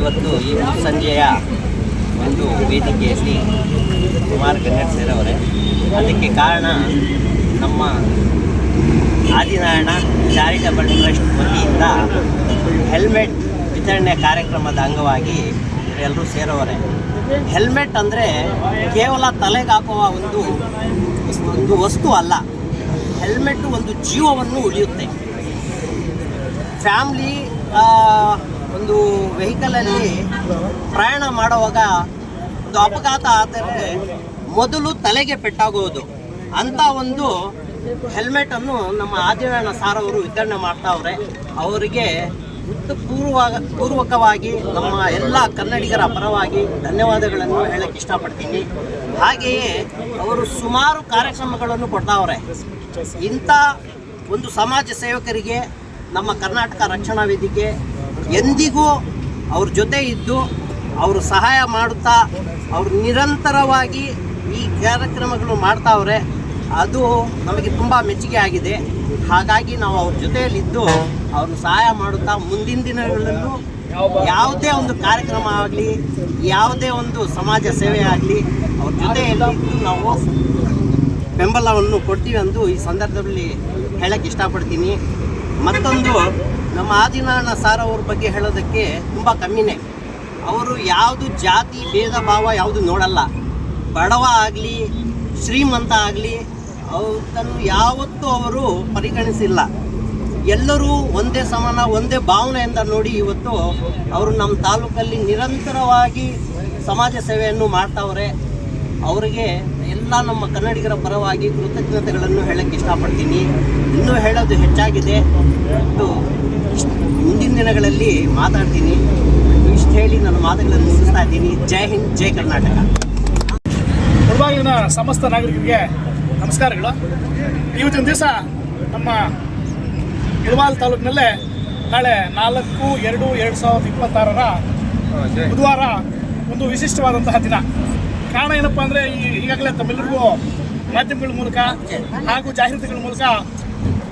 ಇವತ್ತು ಈ ಸಂಜೆಯ ಒಂದು ವೇದಿಕೆಯಲ್ಲಿ ಸುಮಾರು ಗಣ್ಯರು ಸೇರವರೆ. ಅದಕ್ಕೆ ಕಾರಣ ನಮ್ಮ ಆದಿನಾರಾಯಣ ಚಾರಿಟಬಲ್ ಟ್ರಸ್ಟ್ ವತಿಯಿಂದ ಹೆಲ್ಮೆಟ್ ವಿತರಣೆ ಕಾರ್ಯಕ್ರಮದ ಅಂಗವಾಗಿ ಎಲ್ಲರೂ ಸೇರೋವರೆ. ಹೆಲ್ಮೆಟ್ ಅಂದರೆ ಕೇವಲ ತಲೆಗೆ ಹಾಕುವ ಒಂದು ವಸ್ತು ಅಲ್ಲ. ಹೆಲ್ಮೆಟ್ಟು ಒಂದು ಜೀವವನ್ನು ಉಳಿಯುತ್ತೆ. ಫ್ಯಾಮ್ಲಿ ಒಂದು ವೆಹಿಕಲಲ್ಲಿ ಪ್ರಯಾಣ ಮಾಡುವಾಗ ಒಂದು ಅಪಘಾತ ಆದರೆ ಮೊದಲು ತಲೆಗೆ ಪೆಟ್ಟಾಗುವುದು. ಅಂಥ ಒಂದು ಹೆಲ್ಮೆಟನ್ನು ನಮ್ಮ ಆದಿನಾರಾಯಣ ಸಾರ್ ಅವರು ವಿತರಣೆ ಮಾಡ್ತಾವ್ರೆ. ಅವರಿಗೆ ಪೂರ್ವಕವಾಗಿ ನಮ್ಮ ಎಲ್ಲ ಕನ್ನಡಿಗರ ಪರವಾಗಿ ಧನ್ಯವಾದಗಳನ್ನು ಹೇಳಕ್ಕೆ ಇಷ್ಟಪಡ್ತೀನಿ. ಹಾಗೆಯೇ ಅವರು ಸುಮಾರು ಕಾರ್ಯಕ್ರಮಗಳನ್ನು ಕೊಡ್ತಾವ್ರೆ. ಇಂಥ ಒಂದು ಸಮಾಜ ಸೇವಕರಿಗೆ ನಮ್ಮ ಕರ್ನಾಟಕ ರಕ್ಷಣಾ ವೇದಿಕೆ ಎಂದಿಗೂ ಅವ್ರ ಜೊತೆ ಇದ್ದು ಅವರು ಸಹಾಯ ಮಾಡುತ್ತಾ ಅವರು ನಿರಂತರವಾಗಿ ಈ ಕಾರ್ಯಕ್ರಮಗಳು ಮಾಡ್ತಾವ್ರೆ. ಅದು ನಮಗೆ ತುಂಬ ಮೆಚ್ಚುಗೆ ಆಗಿದೆ. ಹಾಗಾಗಿ ನಾವು ಅವ್ರ ಜೊತೆಯಲ್ಲಿದ್ದು ಅವ್ರನ್ನ ಸಹಾಯ ಮಾಡುತ್ತಾ ಮುಂದಿನ ದಿನಗಳಲ್ಲೂ ಯಾವುದೇ ಒಂದು ಕಾರ್ಯಕ್ರಮ ಆಗಲಿ, ಯಾವುದೇ ಒಂದು ಸಮಾಜ ಸೇವೆ ಆಗಲಿ ಅವ್ರ ಜೊತೆಯಲ್ಲಿದ್ದು ನಾವು ಬೆಂಬಲವನ್ನು ಕೊಡ್ತೀವಿ ಎಂದು ಈ ಸಂದರ್ಭದಲ್ಲಿ ಹೇಳಕ್ಕೆ ಇಷ್ಟಪಡ್ತೀನಿ. ಮತ್ತೊಂದು, ನಮ್ಮ ಆದಿನಾರಾಯಣ ಸಾರ್ ಅವ್ರ ಬಗ್ಗೆ ಹೇಳೋದಕ್ಕೆ ತುಂಬ ಕಮ್ಮಿನೇ. ಅವರು ಯಾವುದು ಜಾತಿ ಭೇದ ಭಾವ ಯಾವುದು ನೋಡಲ್ಲ. ಬಡವ ಆಗಲಿ ಶ್ರೀಮಂತ ಆಗಲಿ ಅವರನ್ನು ಯಾವತ್ತೂ ಅವರು ಪರಿಗಣಿಸಿಲ್ಲ. ಎಲ್ಲರೂ ಒಂದೇ ಸಮಾನ, ಒಂದೇ ಭಾವನೆಯಿಂದ ನೋಡಿ ಇವತ್ತು ಅವರು ನಮ್ಮ ತಾಲೂಕಲ್ಲಿ ನಿರಂತರವಾಗಿ ಸಮಾಜ ಸೇವೆಯನ್ನು ಮಾಡ್ತಾವ್ರೆ. ಅವರಿಗೆ ಎಲ್ಲ ನಮ್ಮ ಕನ್ನಡಿಗರ ಪರವಾಗಿ ಕೃತಜ್ಞತೆಗಳನ್ನು ಹೇಳಕ್ಕೆ ಇಷ್ಟಪಡ್ತೀನಿ. ಇನ್ನೂ ಹೇಳೋದು ಹೆಚ್ಚಾಗಿದೆ. ಮುಂದಿನ ದಿನಗಳಲ್ಲಿ ಮಾತಾಡ್ತೀನಿ. ಇಷ್ಟು ಹೇಳಿ ನನ್ನ ಮಾತುಗಳನ್ನು ಮುಗಿಸ್ತಾ ಇದ್ದೀನಿ. ಜೈ ಹಿಂದ್, ಜೈ ಕರ್ನಾಟಕ. ಮುಳಬಾಗಿಲಿನ ಸಮಸ್ತ ನಾಗರಿಕರಿಗೆ ನಮಸ್ಕಾರಗಳು. ಇವತ್ತಿನ ದಿವಸ ನಮ್ಮ ಮುಳಬಾಗಿಲು ತಾಲೂಕಿನಲ್ಲೇ ನಾಳೆ 4/2/2026 ಬುಧವಾರ ಒಂದು ವಿಶಿಷ್ಟವಾದಂತಹ ದಿನ. ಕಾರಣ ಏನಪ್ಪ ಅಂದರೆ, ಈಗಾಗಲೇ ತಮ್ಮೆಲ್ಲರಿಗೂ ಮಾಧ್ಯಮಗಳ ಮೂಲಕ ಹಾಗೂ ಜಾಹೀರಾತುಗಳ ಮೂಲಕ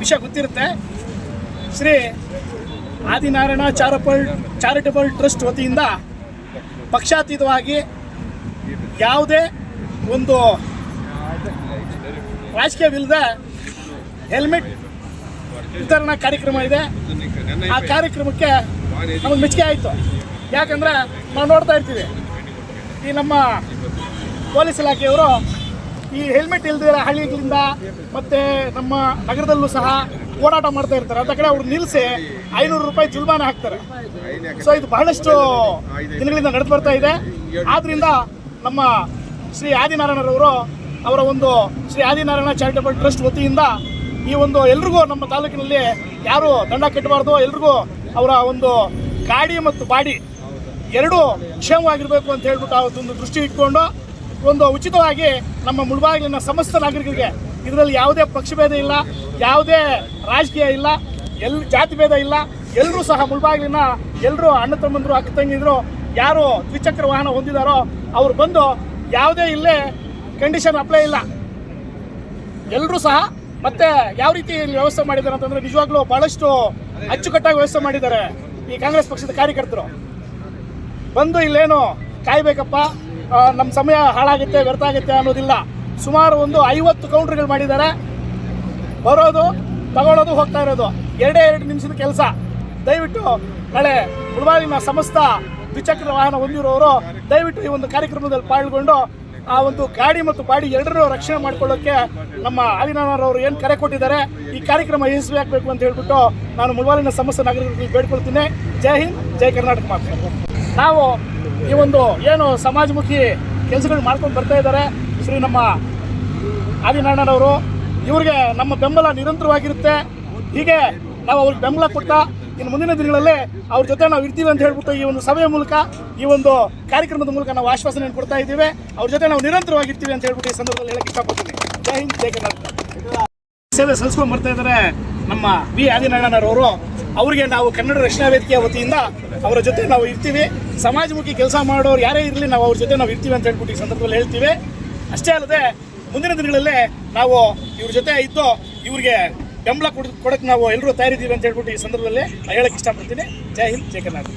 ವಿಷಯ ಗೊತ್ತಿರುತ್ತೆ. ಶ್ರೀ ಆದಿನಾರಾಯಣ ಚಾರಿಟಬಲ್ ಟ್ರಸ್ಟ್ ವತಿಯಿಂದ ಪಕ್ಷಾತೀತವಾಗಿ ಯಾವುದೇ ಒಂದು ರಾಜಕೀಯವಿಲ್ಲದೆ ಹೆಲ್ಮೆಟ್ ವಿತರಣಾ ಕಾರ್ಯಕ್ರಮ ಇದೆ. ಆ ಕಾರ್ಯಕ್ರಮಕ್ಕೆ ನಮಗೆ ಮೆಚ್ಚುಗೆ ಆಯಿತು. ಯಾಕಂದರೆ ನಾವು ನೋಡ್ತಾ ಇರ್ತೀವಿ, ಈ ನಮ್ಮ ಪೊಲೀಸ್ ಇಲಾಖೆಯವರು ಈ ಹೆಲ್ಮೆಟ್ ಇಲ್ಲದಿರೋ ಹಳ್ಳಿಗಳಿಂದ ಮತ್ತು ನಮ್ಮ ನಗರದಲ್ಲೂ ಸಹ ಓಡಾಟ ಮಾಡ್ತಾ ಇರ್ತಾರೆ. ಅಂತ ಕಡೆ ಅವ್ರು ನಿಲ್ಲಿಸಿ 500 ರೂಪಾಯಿ ಜುಲ್ಮಾನ ಹಾಕ್ತಾರೆ. ಸೊ ಇದು ಬಹಳಷ್ಟು ದಿನಗಳಿಂದ ನಡೆದು ಬರ್ತಾ ಇದೆ. ಆದ್ದರಿಂದ ನಮ್ಮ ಶ್ರೀ ಆದಿನಾರಾಯಣರವರು ಅವರ ಒಂದು ಶ್ರೀ ಆದಿನಾರಾಯಣ ಚಾರಿಟಬಲ್ ಟ್ರಸ್ಟ್ ವತಿಯಿಂದ ಈ ಒಂದು ಎಲ್ರಿಗೂ ನಮ್ಮ ತಾಲೂಕಿನಲ್ಲಿ ಯಾರು ದಂಡ ಕಟ್ಟಬಾರ್ದು, ಎಲ್ರಿಗೂ ಅವರ ಒಂದು ಗಾಡಿ ಮತ್ತು ಬಾಡಿ ಎರಡೂ ಕ್ಷೇಮವಾಗಿರಬೇಕು ಅಂತ ಹೇಳ್ಬಿಟ್ಟು ಅವತ್ತೊಂದು ದೃಷ್ಟಿ ಇಟ್ಕೊಂಡು ಒಂದು ಉಚಿತವಾಗಿ ನಮ್ಮ ಮುಳಬಾಗಿಲಿನ ಸಮಸ್ತ ನಾಗರಿಕರಿಗೆ, ಇದರಲ್ಲಿ ಯಾವುದೇ ಪಕ್ಷಭೇದ ಇಲ್ಲ, ಯಾವುದೇ ರಾಜಕೀಯ ಇಲ್ಲ, ಜಾತಿ ಭೇದ ಇಲ್ಲ, ಎಲ್ಲರೂ ಸಹ ಮುಳಬಾಗಿಲಿನ ಎಲ್ಲರೂ ಅಣ್ಣ ತಮ್ಮಂದರು ಅಕ್ಕ ತಂಗಿದ್ರು ಯಾರು ದ್ವಿಚಕ್ರ ವಾಹನ ಹೊಂದಿದಾರೋ ಅವರು ಬಂದು ಯಾವುದೇ ಇಲ್ಲೇ ಕಂಡೀಷನ್ ಅಪ್ಲೈ ಇಲ್ಲ, ಎಲ್ಲರೂ ಸಹ. ಮತ್ತೆ ಯಾವ ರೀತಿ ವ್ಯವಸ್ಥೆ ಮಾಡಿದ್ದಾರೆ ಅಂತಂದರೆ ನಿಜವಾಗ್ಲೂ ಭಾಳಷ್ಟು ಅಚ್ಚುಕಟ್ಟಾಗಿ ವ್ಯವಸ್ಥೆ ಮಾಡಿದ್ದಾರೆ ಈ ಕಾಂಗ್ರೆಸ್ ಪಕ್ಷದ ಕಾರ್ಯಕರ್ತರು. ಬಂದು ಇಲ್ಲೇನು ಕಾಯಬೇಕಪ್ಪ, ನಮ್ಮ ಸಮಯ ಹಾಳಾಗುತ್ತೆ, ವ್ಯರ್ಥ ಆಗುತ್ತೆ ಅನ್ನೋದಿಲ್ಲ. ಸುಮಾರು ಒಂದು 50 ಕೌಂಟ್ರ್ಗಳು ಮಾಡಿದ್ದಾರೆ. ಬರೋದು, ತಗೊಳ್ಳೋದು, ಹೋಗ್ತಾ ಇರೋದು 2 ನಿಮಿಷದ ಕೆಲಸ. ದಯವಿಟ್ಟು ನಾಳೆ ಮುಳಬಾಗಿಲಿನ ಸಮಸ್ತ ದ್ವಿಚಕ್ರ ವಾಹನ ಹೊಂದಿರೋರು ದಯವಿಟ್ಟು ಈ ಒಂದು ಕಾರ್ಯಕ್ರಮದಲ್ಲಿ ಪಾಲ್ಗೊಂಡು ಆ ಒಂದು ಗಾಡಿ ಮತ್ತು ಬಾಡಿ ಎರಡರೂ ರಕ್ಷಣೆ ಮಾಡ್ಕೊಳ್ಳೋಕ್ಕೆ ನಮ್ಮ ಆದಿನಾರಾಯಣರವರು ಏನು ಕರೆ ಕೊಟ್ಟಿದ್ದಾರೆ, ಈ ಕಾರ್ಯಕ್ರಮ ಯಶಸ್ವಿ ಆಗಬೇಕು ಅಂತ ಹೇಳ್ಬಿಟ್ಟು ನಾನು ಮುಳಬಾಗಿಲಿನ ಸಮಸ್ತ ನಾಗರಿಕರಿಗೆ ಬೇಡ್ಕೊಳ್ತೀನಿ. ಜೈ ಹಿಂದ್, ಜೈ ಕರ್ನಾಟಕ. ಮಾತ್ರ ನಾವು ಈ ಒಂದು ಏನು ಸಮಾಜಮುಖಿ ಕೆಲಸಗಳು ಮಾಡ್ಕೊಂಡು ಬರ್ತಾ ಇದ್ದಾರೆ ಶ್ರೀ ನಮ್ಮ ಆದಿನಾರಾಯಣರವರು, ಇವ್ರಿಗೆ ನಮ್ಮ ಬೆಂಬಲ ನಿರಂತರವಾಗಿರುತ್ತೆ. ಹೀಗೆ ನಾವು ಅವ್ರಿಗೆ ಬೆಂಬಲ ಕೊಡ್ತಾ ಇನ್ನು ಮುಂದಿನ ದಿನಗಳಲ್ಲಿ ಅವ್ರ ಜೊತೆ ನಾವು ಇರ್ತೀವಿ ಅಂತ ಹೇಳ್ಬಿಟ್ಟು ಈ ಒಂದು ಸಭೆಯ ಮೂಲಕ, ಈ ಒಂದು ಕಾರ್ಯಕ್ರಮದ ಮೂಲಕ ನಾವು ಆಶ್ವಾಸನೆಯನ್ನು ಕೊಡ್ತಾ ಇದ್ದೀವಿ. ಅವ್ರ ಜೊತೆ ನಾವು ನಿರಂತರವಾಗಿರ್ತೀವಿ ಅಂತ ಹೇಳ್ಬಿಟ್ಟು ಈ ಸಂದರ್ಭದಲ್ಲಿ ಹೇಳಕ್ಕೆ ಇಷ್ಟಪಡ್ತೀನಿ. ಜೈ ಹಿಂದ್, ಜೈ ಕರ್ನಾಟಕ. ಸೇವೆ ಸಲ್ಲಿಸ್ಕೊಂಡು ಬರ್ತಾ ಇದ್ದಾರೆ ನಮ್ಮ ವಿ ಆದಿನಾರಾಯಣರವರು. ಅವರಿಗೆ ನಾವು ಕನ್ನಡ ರಕ್ಷಣಾ ವೇದಿಕೆಯ ವತಿಯಿಂದ ಅವರ ಜೊತೆ ನಾವು ಇರ್ತೀವಿ. ಸಮಾಜಮುಖಿ ಕೆಲಸ ಮಾಡೋರು ಯಾರೇ ಇರಲಿ, ನಾವು ಅವ್ರ ಜೊತೆ ನಾವು ಇರ್ತೀವಿ ಅಂತ ಹೇಳ್ಬಿಟ್ಟು ಈ ಸಂದರ್ಭದಲ್ಲಿ ಹೇಳ್ತೀವಿ. ಅಷ್ಟೇ ಅಲ್ಲದೆ ಮುಂದಿನ ದಿನಗಳಲ್ಲೇ ನಾವು ಇವ್ರ ಜೊತೆ ಇದ್ದು ಇವ್ರಿಗೆ ಬೆಂಬಲ ಕೊಡೋಕ್ಕೆ ನಾವು ಎಲ್ಲರೂ ತಯಾರಿದ್ದೀವಿ ಅಂತ ಹೇಳ್ಬಿಟ್ಟು ಈ ಸಂದರ್ಭದಲ್ಲಿ ಹೇಳಕ್ಕೆ ಇಷ್ಟಪಡ್ತೀನಿ. ಜೈ ಹಿಂದ್, ಜೈ ಕರ್ನಾಟಕ.